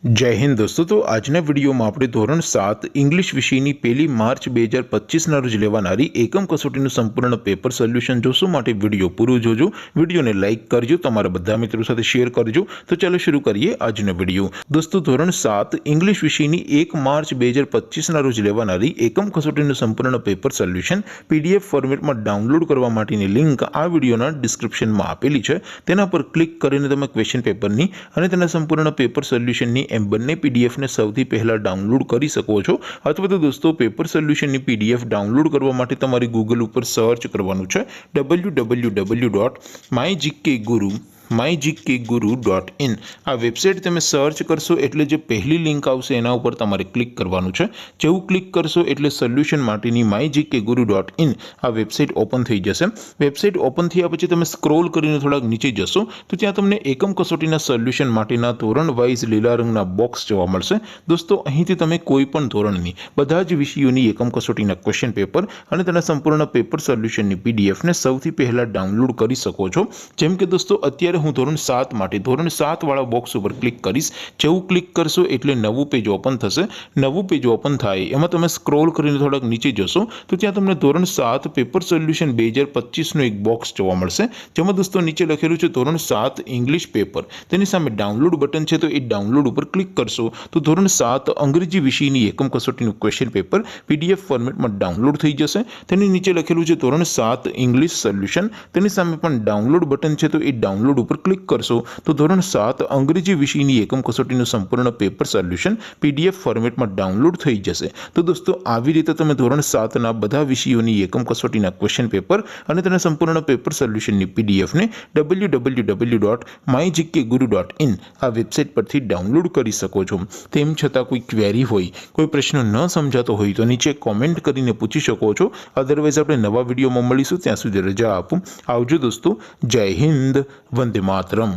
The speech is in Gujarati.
जय हिंद दोस्तों। तो आजना विडियो में આપણે ધોરણ 7 इंग्लिश વિષયની 1 માર્ચ 2025 ના રોજ લેવાનારી એકમ કસોટીનું સંપૂર્ણ પેપર સોલ્યુશન જોશો। માટે વિડિયો પૂરો જોજો, વિડિયોને લાઈક કરજો, તમારા બધા મિત્રો સાથે શેર કરજો। તો ચાલો શરૂ કરીએ આજનો વિડિયો। દોસ્તો ધોરણ 7 इंग्लिश વિષયની 1 માર્ચ 2025 ના રોજ લેવાનારી એકમ કસોટીનું સંપૂર્ણ પેપર સોલ્યુશન PDF ફોર્મેટમાં ડાઉનલોડ કરવા માટેની લિંક આ વિડિયોના ડિસ્ક્રિપ્શનમાં આપેલી છે। તેના પર ક્લિક કરીને તમે ક્વેશ્ચન પેપરની અને તેના સંપૂર્ણ પેપર સોલ્યુશનની બંને PDF ને સૌથી પહેલા ડાઉનલોડ કરી શકો છો। અથવા તો દોસ્તો પેપર સોલ્યુશનની PDF ડાઉનલોડ કરવા માટે તમારે ગૂગલ ઉપર સર્ચ કરવાનું છે www.mygkguru.in। આ વેબસાઇટ તમે સર્ચ કરશો એટલે જે પહેલી લિંક આવશે એના ઉપર તમારે ક્લિક કરવાનું છે। જેવું ક્લિક કરશો એટલે સોલ્યુશન માટેની mygkguru.in આ વેબસાઇટ ઓપન થઈ જશે। વેબસાઇટ ઓપન થયા પછી તમે સ્ક્રોલ કરીને થોડાક નીચે જશો તો ત્યાં તમને એકમ કસોટીના સોલ્યુશન માટેના ધોરણ વાઇઝ લીલા રંગના બોક્સ જોવા મળશે। દોસ્તો અહીંથી તમે કોઈ પણ ધોરણની બધા જ વિષયોની એકમ કસોટીના ક્વેશ્ચન પેપર અને તેના સંપૂર્ણ પેપર સોલ્યુશનની PDF ને સૌથી પહેલા ડાઉનલોડ કરી શકો છો। જેમ કે દોસ્તો અત્યારે હું ધોરણ 7 માટે ધોરણ 7 વાળા બોક્સ ઉપર ક્લિક કરીશ। જેવું ક્લિક કરશો એટલે નવું પેજ ઓપન થશે। નવું પેજ ઓપન થાય એમાં તમે સ્ક્રોલ કરીને થોડાક નીચે જશો તો ત્યાં તમને ધોરણ 7 પેપર સોલ્યુશન 2025 નું એક બોક્સ જોવા મળશે। જેમાં દોસ્તો નીચે લખેલું છે ધોરણ 7 ઇંગ્લિશ પેપર। તેની સામે ડાઉનલોડ બટન છે તો એ ડાઉનલોડ ઉપર ક્લિક કરશો તો ધોરણ 7 અંગ્રેજી વિષયની એકમ કસોટીનું ક્વેશ્ચન પેપર PDF ફોર્મેટમાં ડાઉનલોડ થઈ જશે। તેની નીચે લખેલું છે ધોરણ 7 ઇંગ્લિશ સોલ્યુશન। તેની સામે પણ ડાઉનલોડ બટન છે તો એ ડાઉનલોડ ઉપર ક્લિક કરશો તો ધોરણ 7 અંગ્રેજી વિષયની એકમ કસોટીનું સંપૂર્ણ પેપર સોલ્યુશન PDF ફોર્મેટમાં ડાઉનલોડ થઈ જશે। તો દોસ્તો આવી રીતે તમે ધોરણ 7 ના બધા વિષયોની એકમ કસોટીના ક્વેશ્ચન પેપર અને તેના સંપૂર્ણ પેપર સોલ્યુશનની PDF ને www.mygkguru.in આ વેબસાઇટ પરથી ડાઉનલોડ કરી શકો છો। તેમ છતાં કોઈ ક્વેરી હોય, કોઈ પ્રશ્ન ન સમજાતો હોય તો નીચે કોમેન્ટ કરીને પૂછી શકો છો। અધરવાઇઝ આપણે નવા વિડીયોમાં મળીશું, ત્યાં સુધી રજા આપો। આવજો દોસ્તો। જય હિન્દ, વંદે માતરમ।